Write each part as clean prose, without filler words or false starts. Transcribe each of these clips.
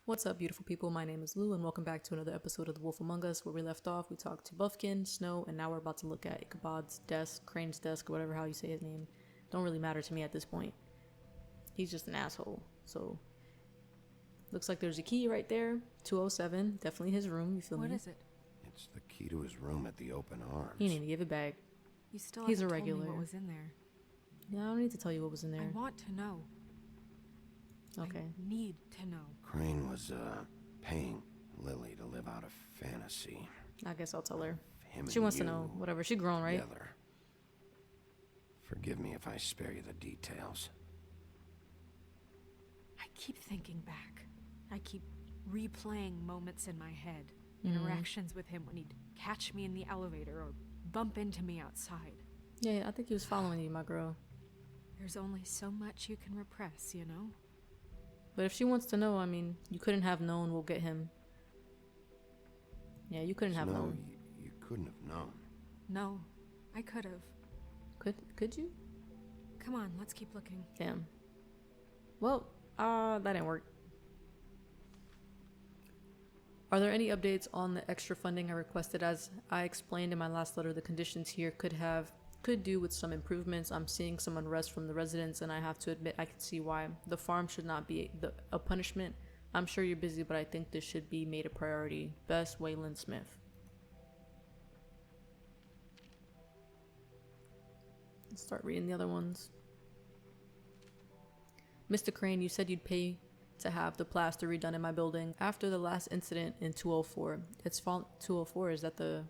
What's up, beautiful people? My name is Lou, and welcome back to another episode of The Wolf Among Us, where we left off. We talked to Buffkin, Snow, and now we're about to look at Ichabod's desk, Crane's desk, whatever how you say his name. Don't really matter to me at this point. He's just an asshole. So, looks like there's a key right there. 207, definitely his room. You feel me? What is it? It's the key to his room at the open arms. You need to give it back. You still He's haven't a told me regular. what was in there. Yeah, I don't need to tell you what was in there. I want to know. Okay. I need to know. Crane was, paying Lily to live out a fantasy. I guess I'll tell her. Him She and wants to you know. Whatever. She grown, right? together. Forgive me if I spare you the details. I keep thinking back. I keep replaying moments in my head. Mm-hmm. Interactions with him when he'd catch me in the elevator or bump into me outside. Yeah, I think he was following you, my girl. There's only so much you can repress, you know? But if she wants to know, I mean, you couldn't have known we'll get him. Yeah, you couldn't have No, known. you couldn't have known. No, I could have. Could you? Come on, let's keep looking. Damn. Well, that didn't work. Are there any updates on the extra funding I requested? As I explained in my last letter, the conditions here could do with some improvements. I'm seeing some unrest from the residents, and I have to admit I can see why. The farm should not be a punishment. I'm sure you're busy, but I think this should be made a priority. Best, Waylon Smith. Let's start reading the other ones. Mr. Crane, you said you'd pay to have the plaster redone in my building after the last incident in 204. 204, is that the...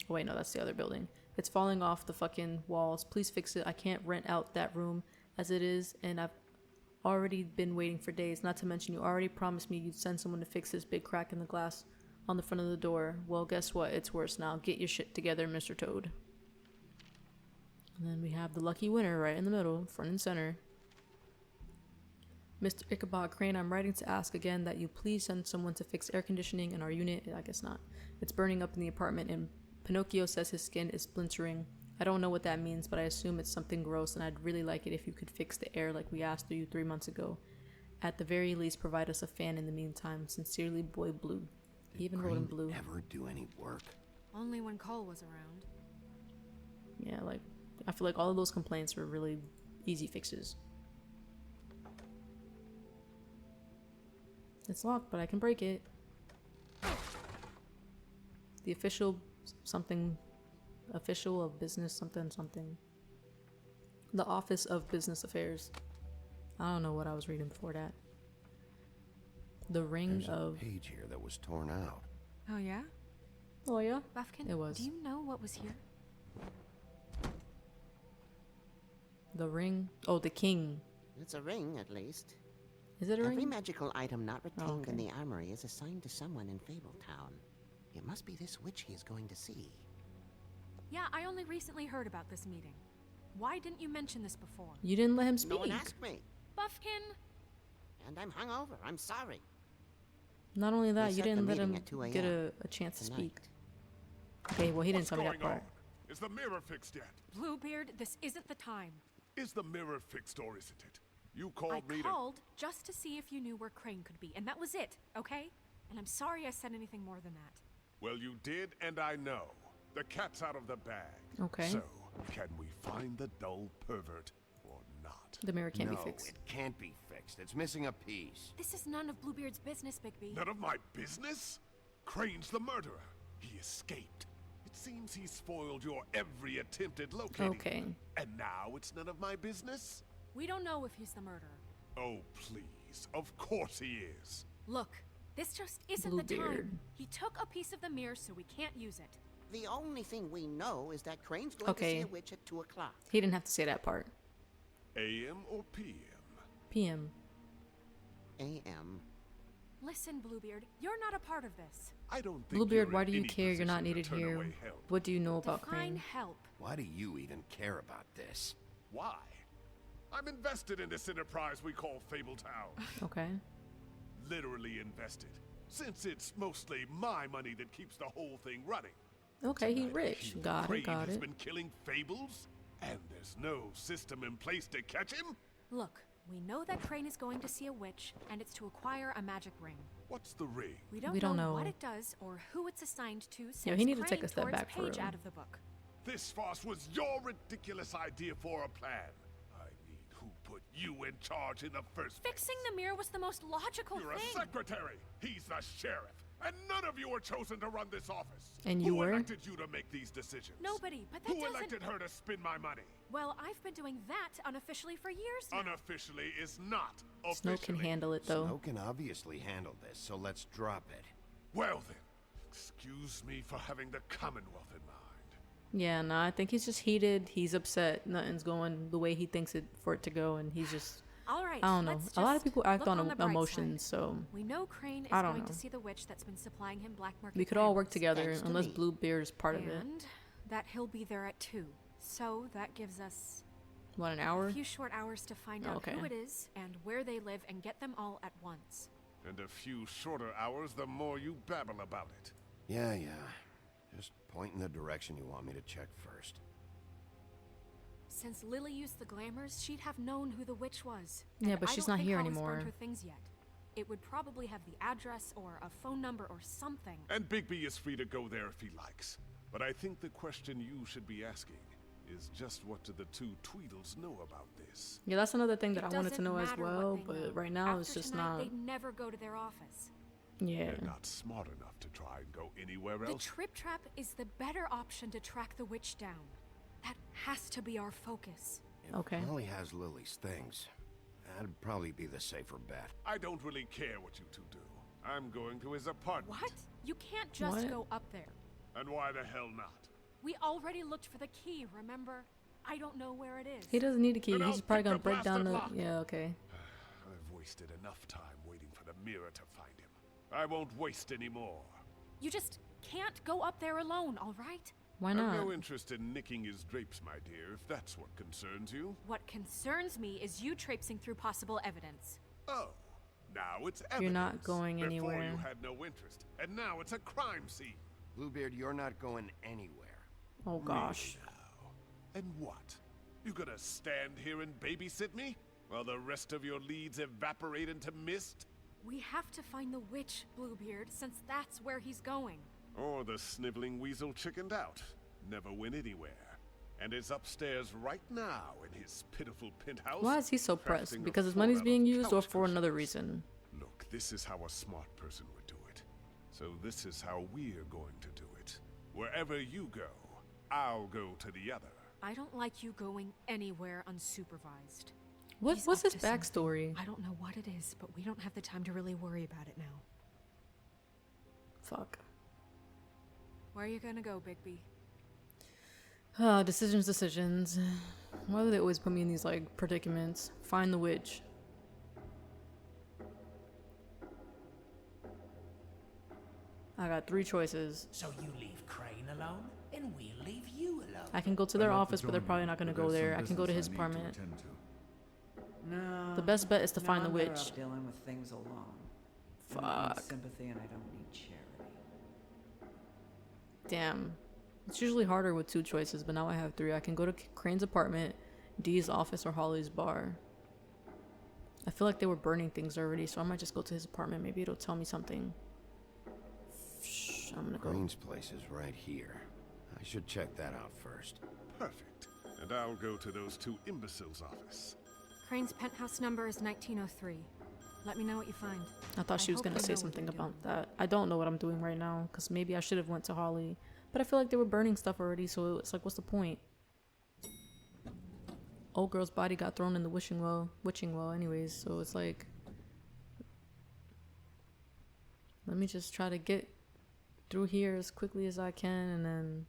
Oh, wait, no, that's the other building. It's falling off the fucking walls. Please fix it. I can't rent out that room as it is, and I've already been waiting for days. Not to mention, you already promised me you'd send someone to fix this big crack in the glass on the front of the door. Well, guess what? It's worse now. Get your shit together, Mr. Toad. And then we have the lucky winner right in the middle, front and center. Mr. Ichabod Crane, I'm writing to ask again that you please send someone to fix air conditioning in our unit. I guess not. It's burning up in the apartment, and Pinocchio says his skin is splintering. I don't know what that means, but I assume it's something gross, and I'd really like it if you could fix the air like we asked you 3 months ago. At the very least, provide us a fan in the meantime. Sincerely, Boy Blue. He even wrote in blue. Ever do any work? Only when Cole was around. Yeah, like, I feel like all of those complaints were really easy fixes. It's locked, but I can break it. The official of business something. The Office of Business Affairs. I don't know what I was reading before that. The ring There's of... a page here that was torn out. Oh, yeah? Oh, yeah? Buffkin, It was. do you know what was here? The ring... Oh, the king. It's a ring, at least. Is it a Every ring? magical item not retained in okay. the armory is assigned to someone in Fabletown. It must be this witch he is going to see. Yeah, I only recently heard about this meeting. Why didn't you mention this before? You didn't let him speak. No one asked me, Buffkin! and I'm hungover. I'm sorry. Not only that, We you set the didn't let meeting him at 2 get a.m. a chance to tonight. speak. Okay, well, he didn't What's tell me that going part. on? Is the mirror fixed yet? Bluebeard, this isn't the time. Is the mirror fixed or isn't it? You called I me called just to see if you knew where Crane could be, and that was it, okay? And I'm sorry I said anything more than that. Well, you did, and I know. The cat's out of the bag. Okay. So, can we find the dull pervert or not? The mirror can't no, be fixed. it can't be fixed. It's missing a piece. This is none of Bluebeard's business, Bigby. None of my business? Crane's the murderer. He escaped. It seems he spoiled your every attempt at locating Okay. him. And now it's none of my business? We don't know if he's the murderer. Oh, please. Of course he is. Look, this just isn't the Bluebeard. time. He took a piece of the mirror, so we can't use it. The only thing we know is that Crane's going to see Okay. a witch at 2 o'clock. He didn't have to say that part. AM or PM? PM. A.M. Listen, Bluebeard, you're not a part of this. I don't think Bluebeard, you're why in do you any care? You're not position to needed turn here. away help. What do you know about Define Crane? help. Why do you even care about this? Why? I'm invested in this enterprise we call Fabletown. Okay. Literally invested. Since it's mostly my money that keeps the whole thing running. Okay, he's Tonight, rich. Hugh Got Crane it, got has it. been killing fables, and there's no system in place to catch him? Look, We know that Crane is going to see a witch, and it's to acquire a magic ring. What's the ring? We don't, We don't know. what it does or who it's assigned to since Yeah, he need to take Crane a step tore its back for page real. out of the book. This farce was your ridiculous idea for a plan. I mean, who put you in charge in the first place? Fixing the mirror was the most logical You're thing. a secretary. He's the sheriff. And none of you were chosen to run this office. And you Who were? elected you to make these decisions? Nobody, but that Who doesn't... elected her to spend my money? Well, I've been doing that unofficially for years now. Unofficially is not Snow can officially. handle it though. Snow can obviously handle this, so let's drop it. Well then, excuse me for having the Commonwealth in mind. Yeah, no, I think he's just heated. He's upset. Nothing's going the way he thinks it for it to go, and he's just. All right, I don't know. let's A lot of just people act look on the bright emotions, side. so We know Crane is I don't going know. to see the witch that's been supplying him black market we could all work diamonds. together Thanks to unless me. Bluebeard's part of it. And that he'll be there at 2. So that gives us What, an hour? a few short hours to find out Okay. who it is and where they live and get them all at once. And a few shorter hours, the more you babble about it. Yeah. Just point in the direction you want me to check first. Since Lily used the glamours, she'd have known who the witch was. Yeah, And but I she's don't not think here Hollis anymore. burned her things yet. It would probably have the address or a phone number or something. And Bigby is free to go there if he likes. But I think the question you should be asking is just what do the two Tweedles know about this? Yeah, that's another thing that It I wanted to doesn't know as matter what well, they but know. right now After it's just tonight, not. They'd never go to their office. Yeah. They're not smart enough to try and go anywhere The else. trip trap is the better option to track the witch down. That has to be our focus. If Okay. Holly has Lily's things, that'd probably be the safer bet. I don't really care what you two do. I'm going to his apartment. What? You can't just What? go up there. And why the hell not? We already looked for the key, remember? I don't know where it is. He doesn't need a key. Then He's I'll probably pick the gonna break down the. blasted lock. Yeah, okay. I've wasted enough time waiting for the mirror to find him. I won't waste any more. You just can't go up there alone, all right? Why I've not? no interest in nicking his drapes, my dear, if that's what concerns you. What concerns me is you traipsing through possible evidence. Oh, now it's evidence. You're not going Before anywhere. you had no interest, and now it's a crime scene. Bluebeard, you're not going anywhere. Oh gosh. Really now. And what? You gonna stand here and babysit me while the rest of your leads evaporate into mist? We have to find the witch, Bluebeard, since that's where he's going. Or the sniveling weasel chickened out, never went anywhere, and is upstairs right now in his pitiful penthouse. Why is he so pressed? crafting a Because his money's four-hour being used, or couch for another cushions. reason? Look, this is how a smart person would do it. So this is how we're going to do it. Wherever you go, I'll go to the other. I don't like you going anywhere unsupervised. What's He's his up to something. backstory? I don't know what it is, but we don't have the time to really worry about it now. Fuck. Where are you gonna go, Bigby? Decisions. Why do they always put me in these like predicaments? Find the witch. I got 3 choices. So you leave Crane alone, and we'll leave you alone. I can go to their office, but they're probably not gonna go there. I can go to his apartment. No. The best bet is to no, find the I'm better witch. off dealing with things alone. I don't Fuck. need sympathy and I don't need charity. Damn. It's usually harder with 2 choices, but now I have 3. I can go to Crane's apartment, Dee's office, or Holly's bar. I feel like they were burning things already, so I might just go to his apartment. Maybe it'll tell me something. Shh, I'm gonna go. Green's place is right here. I should check that out first. Perfect. And I'll go to those 2 imbeciles' office. Crane's penthouse number is 1903. Let me know what you find. I thought she was hope gonna you say know what something you're about doing. that. I don't know what I'm doing right now, because maybe I should have went to Holly. But I feel like they were burning stuff already, so it's like, what's the point? Old girl's body got thrown in the witching well anyways, so it's like, let me just try to get through here as quickly as I can, and then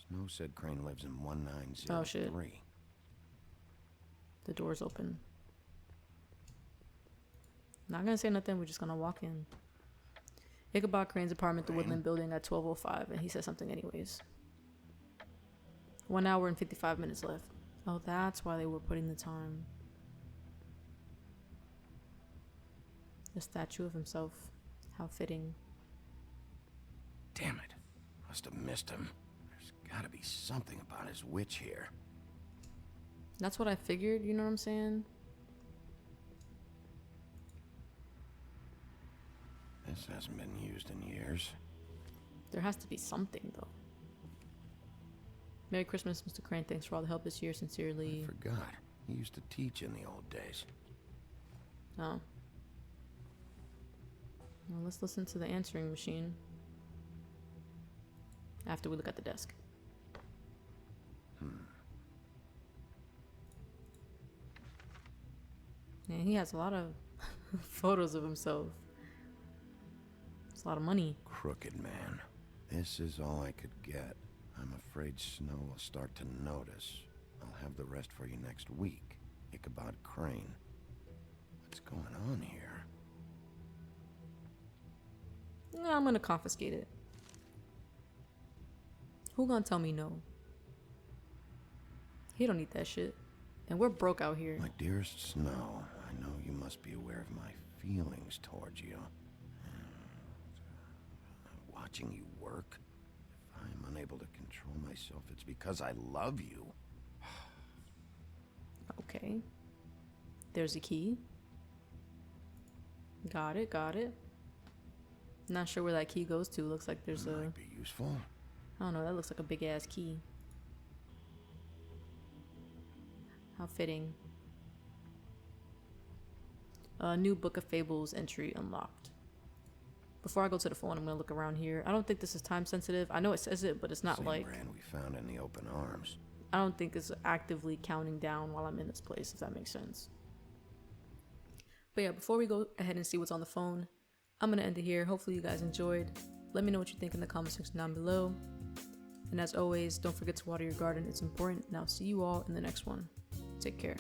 Snow said Crane lives in 1903. Oh, shit. The door's open. Not gonna say nothing, we're just gonna walk in. Ichabod Crane's apartment, the Woodland Building, at 12:05, and he said something anyways. 1 hour and 55 minutes left. Oh, that's why they were putting the time. The statue of himself. How fitting. Damn it. Must have missed him. There's gotta be something about his witch here. That's what I figured, you know what I'm saying? This hasn't been used in years. There has to be something, though. Merry Christmas, Mr. Crane. Thanks for all the help this year. Sincerely. I forgot. He used to teach in the old days. Oh. Well, let's listen to the answering machine. After we look at the desk. Man, he has a lot of photos of himself. It's a lot of money. Crooked man. This is all I could get. I'm afraid Snow will start to notice. I'll have the rest for you next week. Ichabod Crane. What's going on here? Yeah, I'm gonna confiscate it. Who gonna tell me no? He don't need that shit. And we're broke out here. My dearest Snow, I know you must be aware of my feelings towards you. Watching you work, if I'm unable to control myself, it's because I love you. Okay. There's a key. Got it, got it. Not sure where that key goes to. Looks like there's It a... might be useful. I don't know, that looks like a big ass key. How fitting. A new Book of Fables entry unlocked. Before I go to the phone, I'm gonna look around here. I don't think this is time sensitive. I know it says it, but it's not Same like... brand we found in the open arms. I don't think it's actively counting down while I'm in this place, if that makes sense. But yeah, before we go ahead and see what's on the phone, I'm gonna end it here. Hopefully you guys enjoyed. Let me know what you think in the comment section down below. And as always, don't forget to water your garden. It's important. And I'll see you all in the next one. Take care.